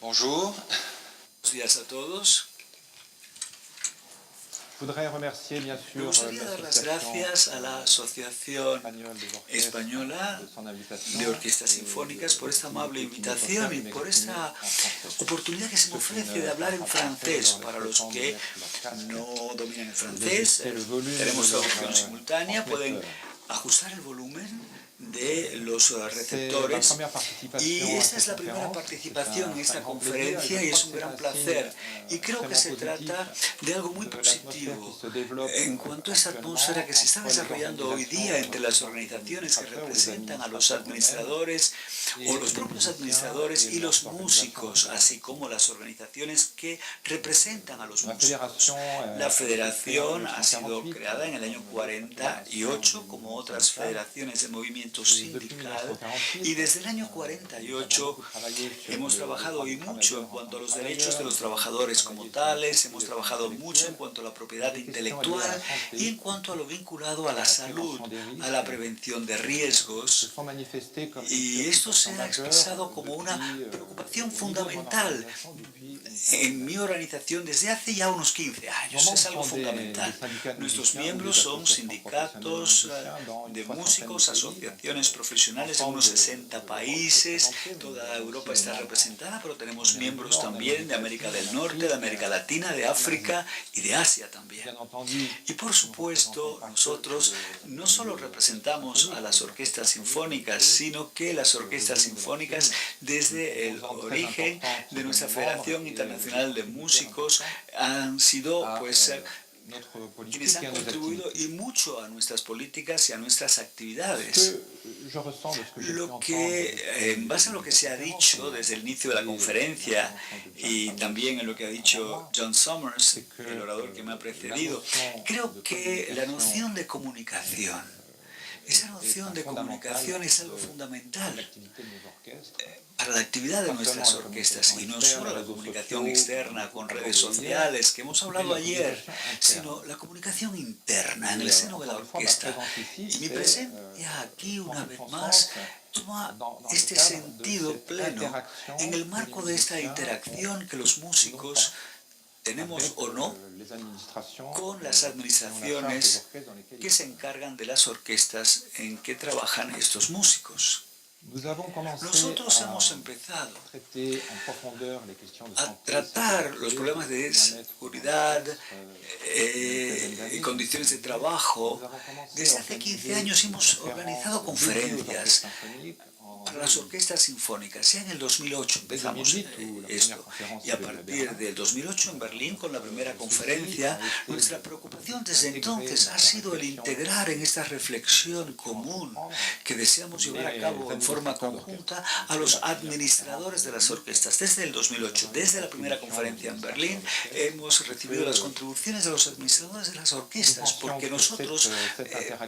Bonjour. Buenos días a todos. Je voudrais remercier bien Me sûr gustaría dar las l'association gracias a la Asociación espagnole des orchestres Española de son invitation de Orquestas Sinfónicas por esta amable invitación y por esta oportunidad que se me ofrece de hablar en francés. Para los que no dominan el francés, tenemos traducción simultánea, pueden ajustar el volumen de los receptores y esta es la primera participación en esta conferencia y es un gran placer y creo que se trata de algo muy positivo en cuanto a esa atmósfera que se está desarrollando hoy día entre las organizaciones que representan a los administradores o los propios administradores y los músicos, así como las organizaciones que representan a los músicos. La federación ha sido creada en el año 48 como otras federaciones de movimiento sindical y desde el año 48 hemos trabajado y mucho en cuanto a los derechos de los trabajadores como tales, hemos trabajado mucho en cuanto a la propiedad intelectual y en cuanto a lo vinculado a la salud, a la prevención de riesgos, y esto se ha expresado como una preocupación fundamental en mi organización desde hace ya unos 15 años, es algo fundamental. Nuestros miembros son sindicatos de músicos, asociaciones profesionales en unos 60 países, toda Europa está representada, pero tenemos miembros también de América del Norte, de América Latina, de África y de Asia también. Y por supuesto, nosotros no solo representamos a las orquestas sinfónicas, sino que las orquestas sinfónicas desde el origen de nuestra Federación Internacional de Músicos han sido quienes han contribuido y mucho a nuestras políticas y a nuestras actividades. Lo que, en base a lo que se ha dicho desde el inicio de la conferencia y también en lo que ha dicho John Summers, el orador que me ha precedido, creo que la noción de comunicación, esa noción de comunicación es algo fundamental para la actividad de nuestras orquestas, y no solo la comunicación externa con redes sociales que hemos hablado ayer, sino la comunicación interna en el seno de la orquesta. Y mi presencia aquí una vez más toma este sentido pleno en el marco de esta interacción que los músicos tenemos o no con las administraciones que se encargan de las orquestas en que trabajan estos músicos. Nosotros hemos empezado a tratar los problemas de seguridad y condiciones de trabajo. Desde hace 15 años hemos organizado conferencias para las orquestas sinfónicas. Ya en el 2008 empezamos esto, y a partir del 2008 en Berlín, con la primera conferencia, nuestra preocupación desde entonces ha sido el integrar en esta reflexión común que deseamos llevar a cabo en forma conjunta a los administradores de las orquestas. Desde el 2008, desde la primera conferencia en Berlín, hemos recibido las contribuciones de los administradores de las orquestas, porque nosotros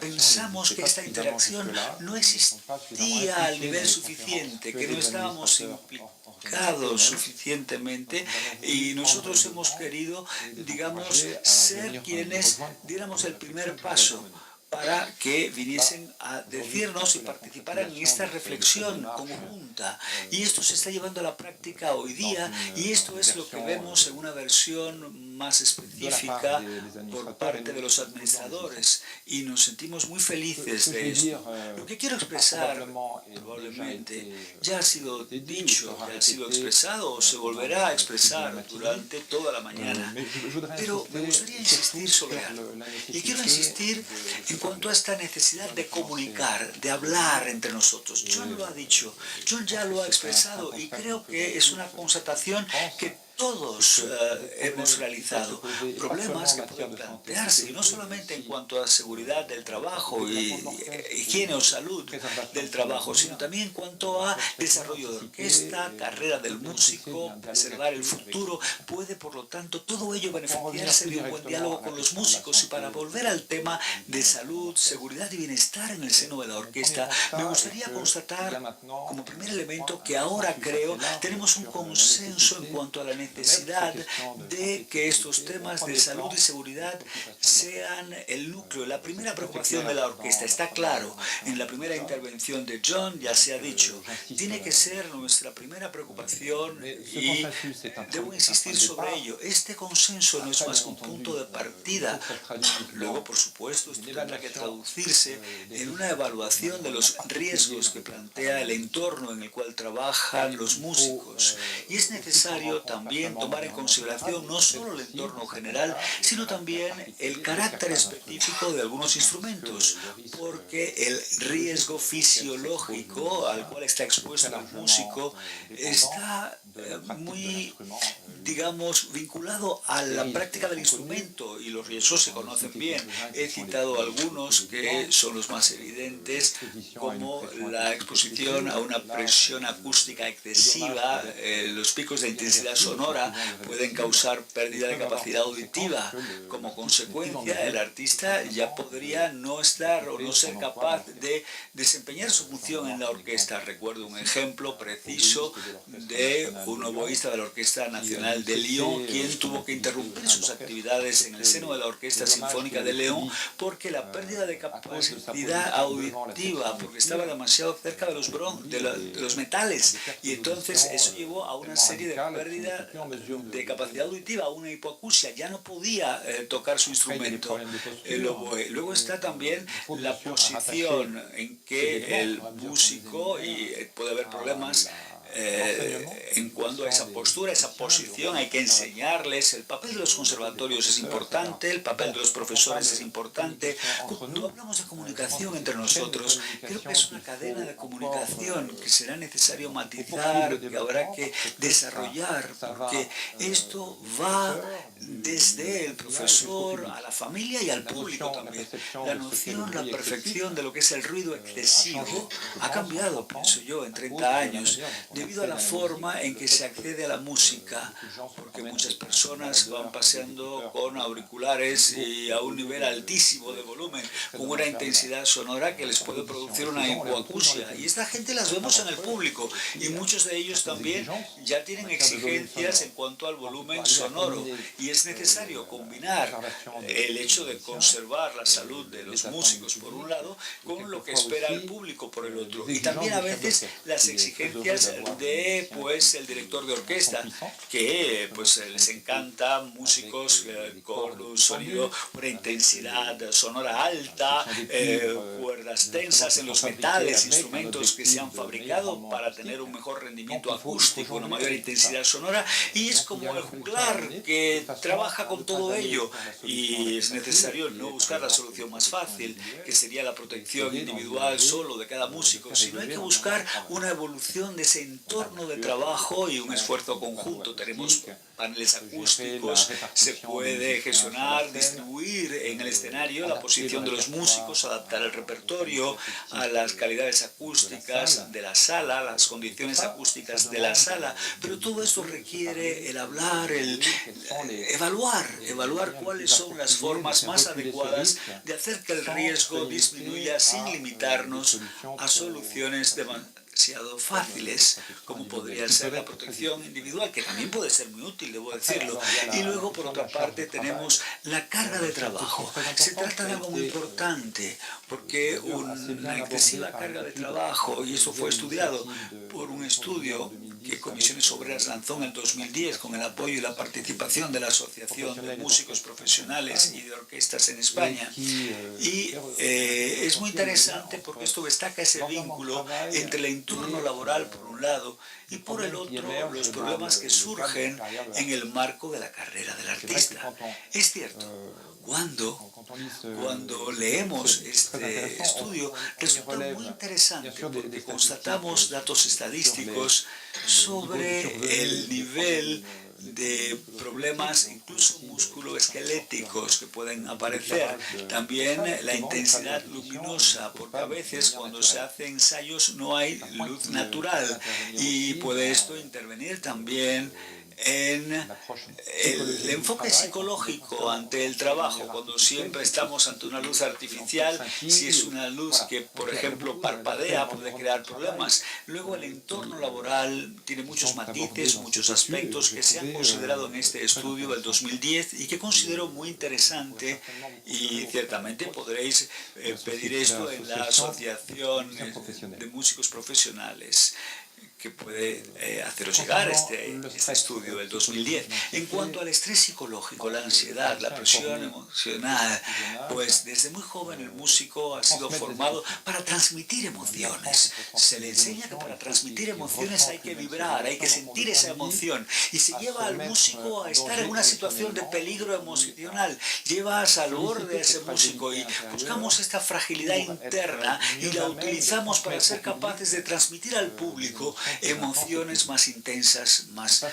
pensamos que esta interacción no existía al nivel suficiente, que no estábamos implicados suficientemente, y nosotros hemos querido, digamos, ser quienes diéramos el primer paso para que viniesen a decirnos y participaran en esta reflexión conjunta. Y esto se está llevando a la práctica hoy día, y esto es lo que vemos en una versión más específica por parte de los administradores, y nos sentimos muy felices de esto. Lo que quiero expresar, probablemente, ya ha sido dicho, ya ha sido expresado o se volverá a expresar durante toda la mañana, pero me gustaría insistir sobre algo, y quiero insistir en cuanto a esta necesidad de comunicar, de hablar entre nosotros. John lo ha dicho, John ya lo ha expresado, y creo que es una constatación que todos hemos realizado. Problemas que pueden plantearse, y no solamente en cuanto a seguridad del trabajo y higiene o salud del trabajo, sino también en cuanto a desarrollo de orquesta, carrera del músico, preservar el futuro. Puede, por lo tanto, todo ello beneficiarse de un buen diálogo con los músicos. Y para volver al tema de salud, seguridad y bienestar en el seno de la orquesta, me gustaría constatar como primer elemento que ahora creo tenemos un consenso en cuanto a la necesidad necesidad de que estos temas de salud y seguridad sean el núcleo, la primera preocupación de la orquesta. Está claro, en la primera intervención de John ya se ha dicho, tiene que ser nuestra primera preocupación y debo insistir sobre ello. Este consenso no es más que un punto de partida. Luego, por supuesto, esto tendrá que traducirse en una evaluación de los riesgos que plantea el entorno en el cual trabajan los músicos. Y es necesario también tomar en consideración no solo el entorno general, sino también el carácter específico de algunos instrumentos, porque el riesgo fisiológico al cual está expuesto el músico está muy, digamos, vinculado a la práctica del instrumento, y los riesgos se conocen bien. He citado algunos que son los más evidentes, como la exposición a una presión acústica excesiva. Los picos de intensidad sonora pueden causar pérdida de capacidad auditiva. Como consecuencia, el artista ya podría no estar o no ser capaz de desempeñar su función en la orquesta. Recuerdo un ejemplo preciso de un oboísta de la Orquesta Nacional de Lyon, quien tuvo que interrumpir sus actividades en el seno de la Orquesta Sinfónica de León porque la pérdida de capacidad auditiva, porque estaba demasiado cerca de los metales, y entonces eso llevó a una serie de pérdida de capacidad auditiva, a una hipoacusia. Ya no podía tocar su instrumento, el oboe. Luego está también la posición en que el músico, y puede haber problemas en cuanto a esa postura, esa posición, hay que enseñarles. El papel de los conservatorios es importante, el papel de los profesores es importante. Cuando hablamos de comunicación entre nosotros, creo que es una cadena de comunicación que será necesario matizar, que habrá que desarrollar, porque esto va desde el profesor a la familia y al público también. La noción, la percepción de lo que es el ruido excesivo ha cambiado, pienso yo, en 30 años, debido a la forma en que se accede a la música, porque muchas personas van paseando con auriculares y a un nivel altísimo de volumen, con una intensidad sonora que les puede producir una hipoacusia. Y esta gente las vemos en el público, y muchos de ellos también ya tienen exigencias en cuanto al volumen sonoro, y es necesario combinar el hecho de conservar la salud de los músicos por un lado con lo que espera el público por el otro, y también a veces las exigencias de el director de orquesta, que pues les encanta músicos con un sonido, una intensidad sonora alta, cuerdas tensas en los metales, instrumentos que se han fabricado para tener un mejor rendimiento acústico, una mayor intensidad sonora, y es como el juglar que trabaja con todo ello, y es necesario no buscar la solución más fácil, que sería la protección individual solo de cada músico, sino hay que buscar una evolución de ese entorno de trabajo y un esfuerzo conjunto. Tenemos paneles acústicos, se puede gestionar, distribuir en el escenario la posición de los músicos, adaptar el repertorio a las calidades acústicas de la sala, las condiciones acústicas de la sala, pero todo esto requiere el hablar, el evaluar cuáles son las formas más adecuadas de hacer que el riesgo disminuya sin limitarnos a soluciones demasiado fáciles, como podría ser la protección individual, que también puede ser muy útil, debo decirlo. Y luego, por otra parte, tenemos la carga de trabajo. Se trata de algo muy importante, porque una excesiva carga de trabajo, y eso fue estudiado por un estudio que Comisiones Obreras lanzó en el 2010 con el apoyo y la participación de la Asociación de Músicos Profesionales y de Orquestas en España. Y es muy interesante porque esto destaca ese vínculo entre el entorno laboral, por un lado, y por el otro, los problemas que surgen en el marco de la carrera del artista. Es cierto, cuando leemos este estudio, resulta muy interesante porque constatamos datos estadísticos sobre el nivel de problemas incluso musculoesqueléticos que pueden aparecer. También la intensidad luminosa, porque a veces cuando se hacen ensayos no hay luz natural, y puede esto intervenir también en el enfoque psicológico ante el trabajo, cuando siempre estamos ante una luz artificial, si es una luz que, por ejemplo, parpadea, puede crear problemas. Luego, el entorno laboral tiene muchos matices, muchos aspectos que se han considerado en este estudio del 2010 y que considero muy interesante, y ciertamente podréis pedir esto en la Asociación de Músicos Profesionales, que puede haceros llegar este estudio del 2010. En cuanto al estrés psicológico, la ansiedad, la presión emocional, pues desde muy joven el músico ha sido formado para transmitir emociones. Se le enseña que para transmitir emociones hay que vibrar, hay que sentir esa emoción, y se lleva al músico a estar en una situación de peligro emocional. Llevas al borde a ese músico y buscamos esta fragilidad interna y la utilizamos para ser capaces de transmitir al público emociones más intensas, más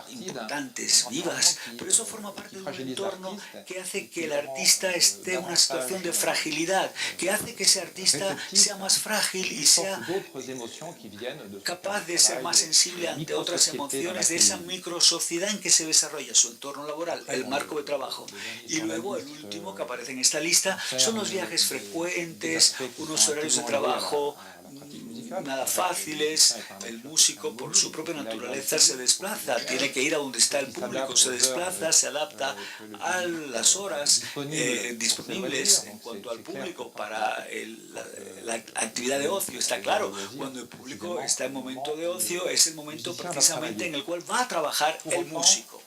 importantes, vivas. Pero eso forma parte de un entorno que hace que el artista esté en una situación de fragilidad, que hace que ese artista sea más frágil y sea capaz de ser más sensible ante otras emociones de esa microsociedad en que se desarrolla su entorno laboral, el marco de trabajo. Y luego el último que aparece en esta lista son los viajes frecuentes, unos horarios de trabajo nada fáciles. El músico, por su propia naturaleza, se desplaza, tiene que ir a donde está el público, se desplaza, se adapta a las horas disponibles en cuanto al público para la actividad de ocio. Está claro, cuando el público está en momento de ocio, es el momento precisamente en el cual va a trabajar el músico.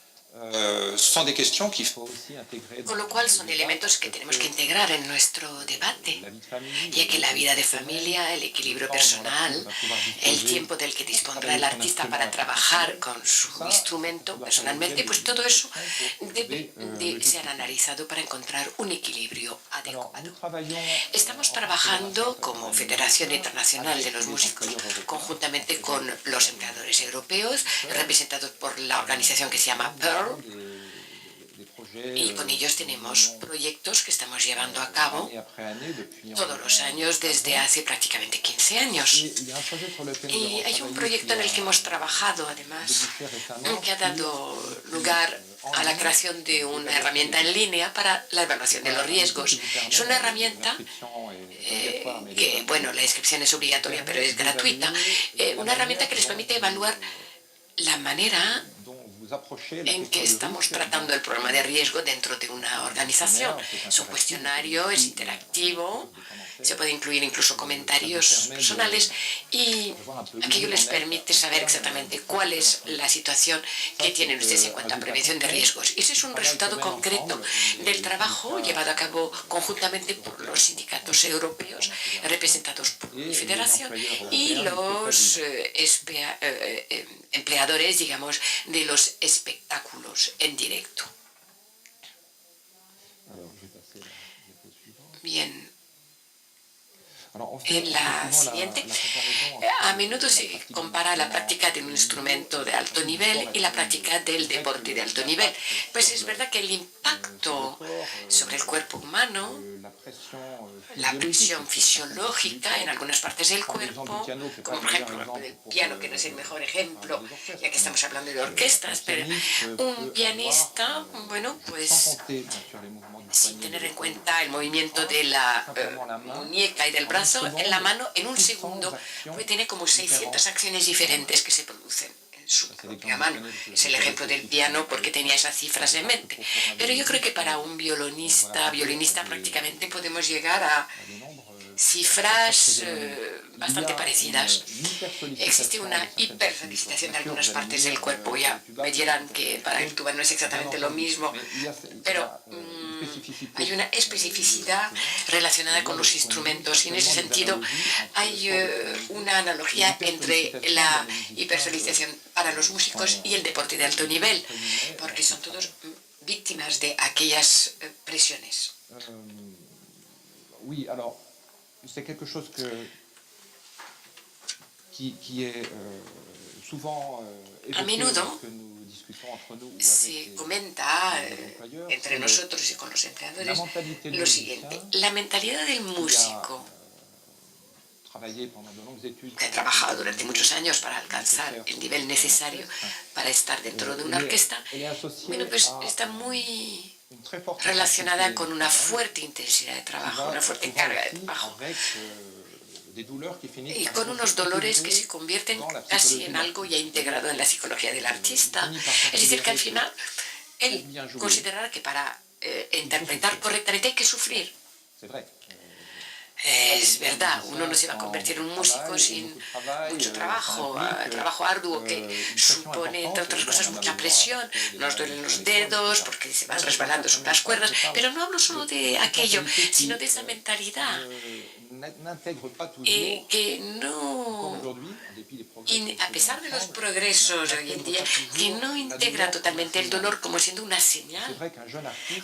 Con lo cual son elementos que tenemos que integrar en nuestro debate, ya que la vida de familia, el equilibrio personal, el tiempo del que dispondrá el artista para trabajar con su instrumento personalmente, pues todo eso debe de ser analizado para encontrar un equilibrio adecuado. Estamos trabajando como Federación Internacional de los Músicos, conjuntamente con los empleadores europeos, representados por la organización que se llama Pearl, y con ellos tenemos proyectos que estamos llevando a cabo todos los años desde hace prácticamente 15 años. Y hay un proyecto en el que hemos trabajado, además, que ha dado lugar a la creación de una herramienta en línea para la evaluación de los riesgos. Es una herramienta que, bueno, la inscripción es obligatoria, pero es gratuita. Una herramienta que les permite evaluar la manera en que estamos tratando el problema de riesgo dentro de una organización. Es un cuestionario, es interactivo, se puede incluir incluso comentarios personales y aquello les permite saber exactamente cuál es la situación que tienen ustedes en cuanto a prevención de riesgos. Ese es un resultado concreto del trabajo llevado a cabo conjuntamente por los sindicatos europeos representados por mi federación y los empleadores, digamos, de los espectáculos en directo. Bien. En la siguiente, a menudo se compara la práctica de un instrumento de alto nivel y la práctica del deporte de alto nivel. Pues es verdad que el impacto sobre el cuerpo humano, la presión fisiológica en algunas partes del cuerpo, como por ejemplo el piano, que no es el mejor ejemplo, ya que estamos hablando de orquestas, pero un pianista, bueno, pues sin tener en cuenta el movimiento de la muñeca y del brazo en la mano, en un segundo puede tener como 600 acciones diferentes que se producen en su propia mano. Es el ejemplo del piano porque tenía esas cifras en mente. Pero yo creo que para un violinista prácticamente podemos llegar a cifras bastante parecidas. Existe una hipersolicitación de algunas partes del cuerpo. Ya me dirán que para el tuba no es exactamente lo mismo, pero hay una especificidad relacionada con los instrumentos y en ese sentido hay una analogía entre la hipersolicitación para los músicos y el deporte de alto nivel, porque son todos víctimas de aquellas presiones. Oui, alors, c'est quelque chose qui est souvent a menudo se comenta entre nosotros y con los empleadores lo siguiente: la mentalidad del músico que ha trabajado durante muchos años para alcanzar el nivel necesario para estar dentro de una orquesta, bueno, pues está muy relacionada con una fuerte intensidad de trabajo, una fuerte carga de trabajo, y con unos dolores que se convierten casi en algo ya integrado en la psicología del artista. Es decir, que al final él considerará que para interpretar correctamente hay que sufrir. Es verdad, uno no se va a convertir en un músico sin mucho trabajo, trabajo arduo que supone, entre otras cosas, mucha presión, nos duelen los dedos porque se van resbalando sobre las cuerdas, pero no hablo solo de aquello, sino de esa mentalidad que no, a pesar de los progresos hoy en día, que no integra totalmente el dolor como siendo una señal.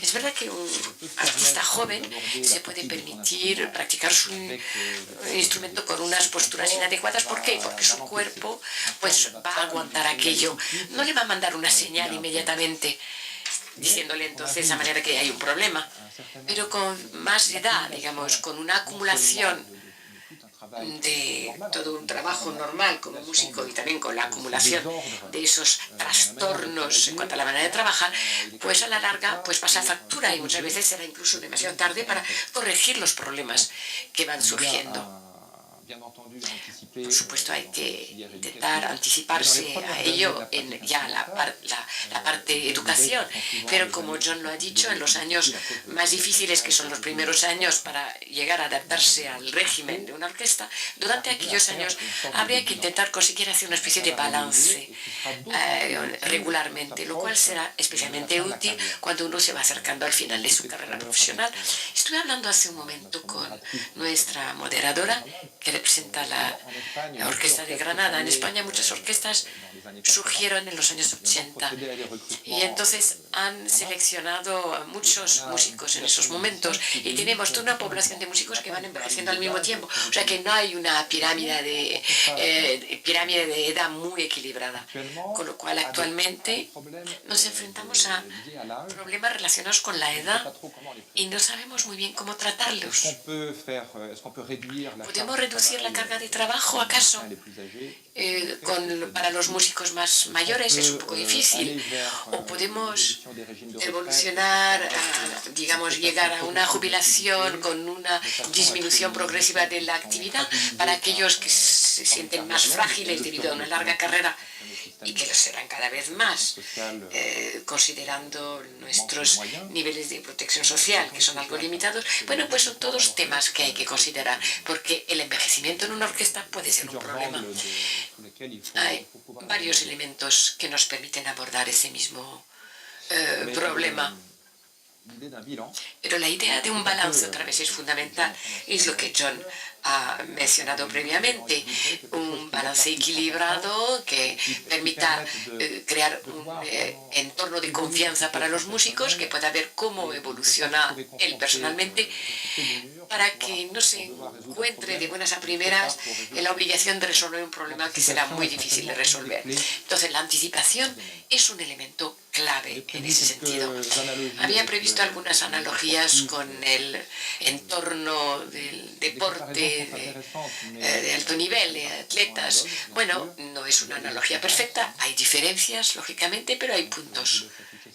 Es verdad que un artista joven se puede permitir practicar su instrumento con unas posturas inadecuadas. ¿Por qué? Porque su cuerpo pues, va a aguantar aquello. No le va a mandar una señal inmediatamente diciéndole entonces de esa manera que hay un problema. Pero con más edad, digamos, con una acumulación de todo un trabajo normal como músico y también con la acumulación de esos trastornos en cuanto a la manera de trabajar, pues a la larga pues pasa factura y muchas veces será incluso demasiado tarde para corregir los problemas que van surgiendo. Por supuesto, hay que intentar anticiparse a ello en ya la parte de educación, pero como John lo ha dicho, en los años más difíciles, que son los primeros años para llegar a adaptarse al régimen de una orquesta, durante aquellos años habría que intentar conseguir hacer una especie de balance regularmente, lo cual será especialmente útil cuando uno se va acercando al final de su carrera profesional. Estuve hablando hace un momento con nuestra moderadora, que representa la Orquesta de Granada. En España muchas orquestas surgieron en los años 80 y entonces han seleccionado a muchos músicos en esos momentos y tenemos toda una población de músicos que van envejeciendo al mismo tiempo. O sea que no hay una pirámide de edad muy equilibrada, con lo cual actualmente nos enfrentamos a problemas relacionados con la edad y no sabemos muy bien cómo tratarlos. ¿Podemos reducir la carga de trabajo, acaso? Para los músicos más mayores es un poco difícil. ¿O podemos evolucionar, digamos, llegar a una jubilación con una disminución progresiva de la actividad para aquellos que se sienten más frágiles debido a una larga carrera y que lo serán cada vez más, considerando nuestros niveles de protección social, que son algo limitados? Bueno, pues son todos temas que hay que considerar, porque el envejecimiento en una orquesta puede ser un problema. Hay varios elementos que nos permiten abordar ese mismo problema. Pero la idea de un balance otra vez es fundamental. Es lo que John ha mencionado previamente. Un balance equilibrado que permita crear un entorno de confianza para los músicos, que pueda ver cómo evoluciona él personalmente, para que no se encuentre de buenas a primeras en la obligación de resolver un problema que será muy difícil de resolver. Entonces, la anticipación es un elemento clave en ese sentido. Había previsto algunas analogías con el entorno del deporte de alto nivel, de atletas. Bueno, no es una analogía perfecta, hay diferencias, lógicamente, pero hay puntos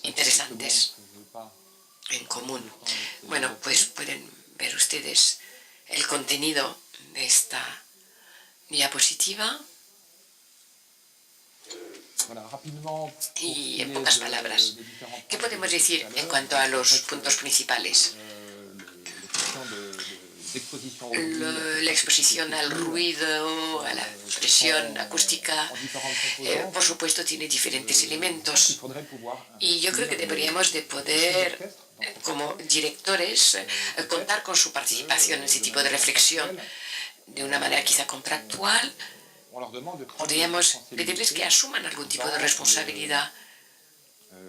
interesantes en común. Bueno, pues pueden ver ustedes el contenido de esta diapositiva. Y en pocas palabras, ¿qué podemos decir en cuanto a los puntos principales? La exposición al ruido, a la presión acústica, por supuesto, tiene diferentes elementos. Y yo creo que deberíamos de poder, como directores, contar con su participación en ese tipo de reflexión de una manera quizá contractual. Podríamos pedirles que asuman algún tipo de responsabilidad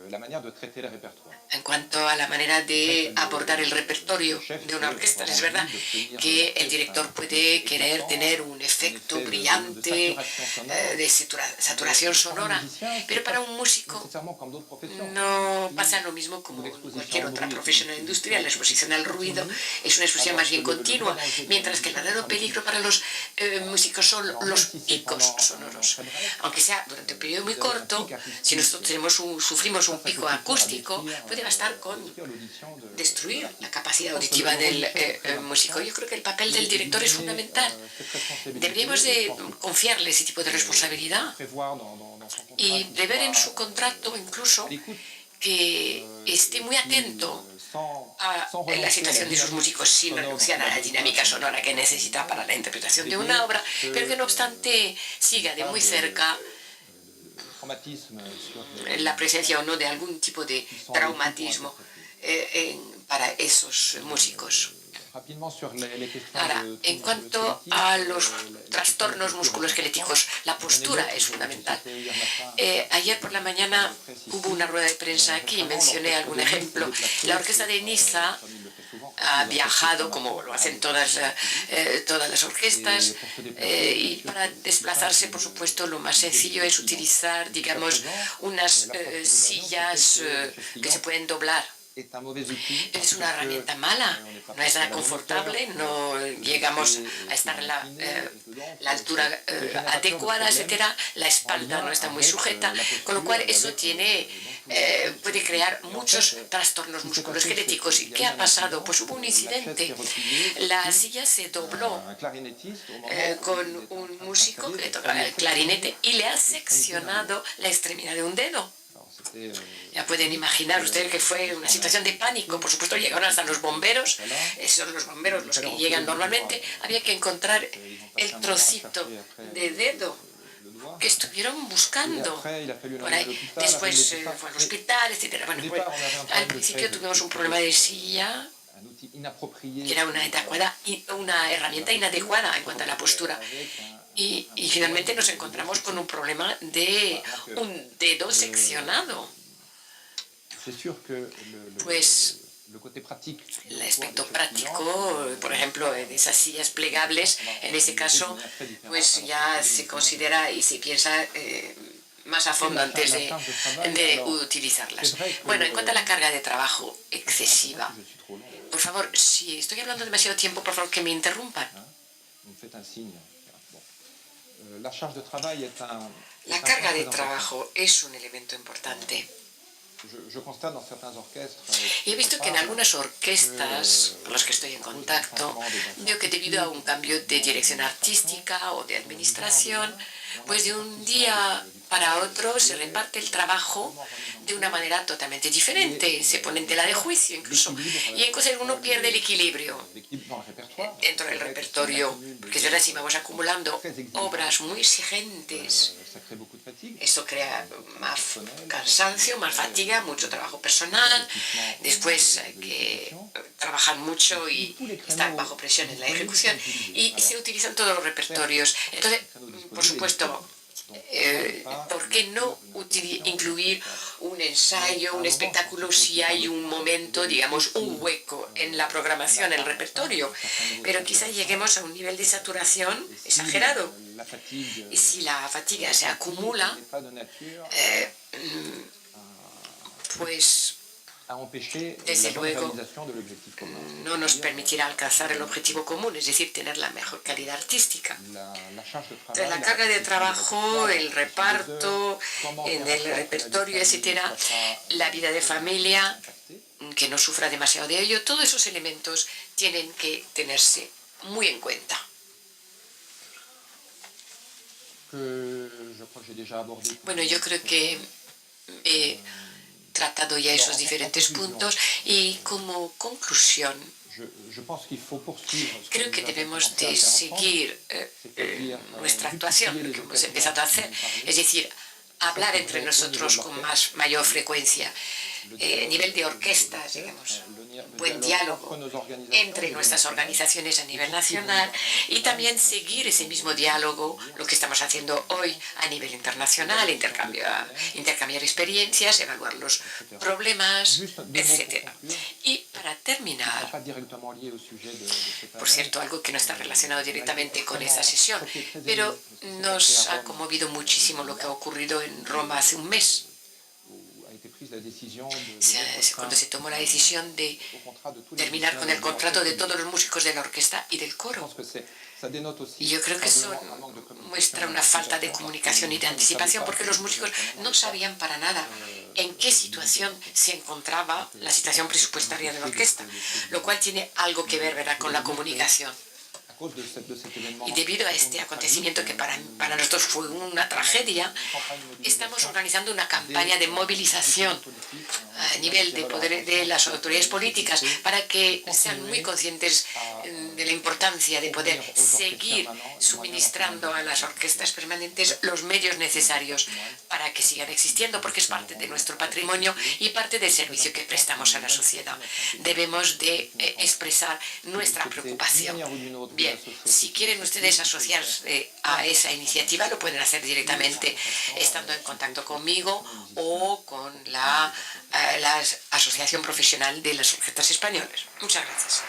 la manière de traiter le répertoire. En cuanto a la manera de abordar el repertorio de una orquesta, es verdad que el director puede querer tener un efecto brillante de saturación sonora, pero para un músico no pasa lo mismo como en cualquier otra profesión industrial. La exposición al ruido es una exposición más bien continua, mientras que el verdadero peligro para los músicos son los picos sonoros. Aunque sea durante un periodo muy corto, si nosotros sufrimos un pico acústico, puede bastar con destruir la capacidad auditiva del músico. Yo creo que el papel del director es fundamental. Deberíamos de confiarle ese tipo de responsabilidad y prever en su contrato incluso que esté muy atento a la situación de sus músicos sin renunciar a la dinámica sonora que necesita para la interpretación de una obra, pero que no obstante siga de muy cerca la presencia o no de algún tipo de traumatismo para esos músicos. Ahora, en cuanto a los trastornos musculoesqueléticos, la postura es fundamental. Ayer por la mañana hubo una rueda de prensa aquí y mencioné algún ejemplo. La orquesta de Niza ha viajado, como lo hacen todas las orquestas, y para desplazarse, por supuesto, lo más sencillo es utilizar, digamos, unas sillas que se pueden doblar. Es una herramienta mala, no es nada confortable, no llegamos a estar en la altura adecuada, etcétera. La espalda no está muy sujeta, con lo cual eso puede crear muchos trastornos musculoesqueléticos. ¿Y qué ha pasado? Pues hubo un incidente. La silla se dobló con un músico que le tocaba el clarinete y le ha seccionado la extremidad de un dedo. Ya pueden imaginar ustedes que fue una situación de pánico. Por supuesto, llegaron hasta los bomberos. Son los bomberos los que llegan normalmente. Había que encontrar el trocito de dedo que estuvieron buscando por ahí. Después fue al hospital, etc. Bueno, al principio tuvimos un problema de silla. Era una herramienta inadecuada en cuanto a la postura. Y finalmente nos encontramos con un problema de un dedo seccionado. Pues el aspecto práctico, por ejemplo, de esas sillas plegables, en ese caso, pues ya se considera y se piensa más a fondo antes de utilizarlas. Bueno, en cuanto a la carga de trabajo excesiva, por favor, si estoy hablando demasiado tiempo, por favor, que me interrumpan. La carga de trabajo es un elemento importante. Y he visto que en algunas orquestas con las que estoy en contacto, veo que debido a un cambio de dirección artística o de administración, pues de un día para otro se reparte el trabajo de una manera totalmente diferente, se pone en tela de juicio incluso, y entonces uno pierde el equilibrio dentro del repertorio, porque es verdad, si vamos acumulando obras muy exigentes, esto crea más cansancio, más fatiga, mucho trabajo personal, después hay que trabajar mucho y estar bajo presión en la ejecución, y se utilizan todos los repertorios. Entonces, por supuesto, ¿por qué no incluir un ensayo, un espectáculo si hay un momento, digamos, un hueco en la programación, en el repertorio? Pero quizá lleguemos a un nivel de saturación exagerado. Y si la fatiga se acumula, pues desde luego no nos permitirá alcanzar el objetivo común, es decir, tener la mejor calidad artística. Entonces, la carga de trabajo, el reparto, en el repertorio, etcétera, la vida de familia, que no sufra demasiado de ello, todos esos elementos tienen que tenerse muy en cuenta. Bueno, yo creo que he tratado ya esos diferentes puntos y como conclusión creo que debemos de seguir nuestra actuación, lo que hemos empezado a hacer, es decir, hablar entre nosotros con mayor frecuencia. A nivel de orquestas, digamos, buen diálogo entre nuestras organizaciones a nivel nacional y también seguir ese mismo diálogo, lo que estamos haciendo hoy a nivel internacional, intercambiar experiencias, evaluar los problemas, etc. Y para terminar, por cierto, algo que no está relacionado directamente con esta sesión, pero nos ha conmovido muchísimo lo que ha ocurrido en Roma hace un mes, cuando se tomó la decisión de terminar con el contrato de todos los músicos de la orquesta y del coro. Y yo creo que eso muestra una falta de comunicación y de anticipación, porque los músicos no sabían para nada en qué situación se encontraba la situación presupuestaria de la orquesta, lo cual tiene algo que ver, ¿verdad?, con la comunicación. Y debido a este acontecimiento que para nosotros fue una tragedia, estamos organizando una campaña de movilización a nivel de poder de las autoridades políticas para que sean muy conscientes de la importancia de poder seguir suministrando a las orquestas permanentes los medios necesarios para que sigan existiendo, porque es parte de nuestro patrimonio y parte del servicio que prestamos a la sociedad. Debemos de expresar nuestra preocupación. Bien, si quieren ustedes asociarse a esa iniciativa, lo pueden hacer directamente estando en contacto conmigo o con la Asociación Profesional de las Orquestas Españolas. Muchas gracias.